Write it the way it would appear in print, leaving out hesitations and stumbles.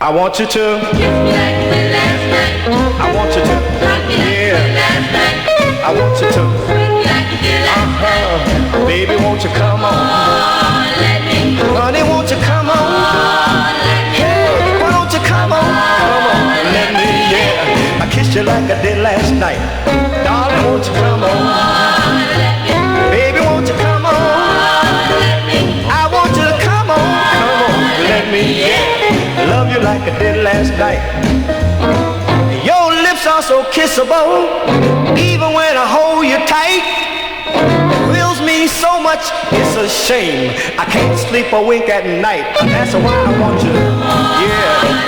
I want you to. Kiss me like you did last night. I want you to. Rock me like you did last night. I want you to. Swing me like you did last night. Baby, won't you come on? Oh, let me. Honey, won't you come on? Oh, let me. Hey, why don't you come on? Come on, let me. Yeah, I kissed you like I did last night. Darling, won't you come on? Oh, let me. Baby, won't you come on? Oh, let me. I want you to come on. Come on, let me. Yeah. Love you like I did last night. Your lips are so kissable, even when I hold you tight. Thrills me so much, it's a shame I can't sleep or wink at night. That's why I want you, yeah.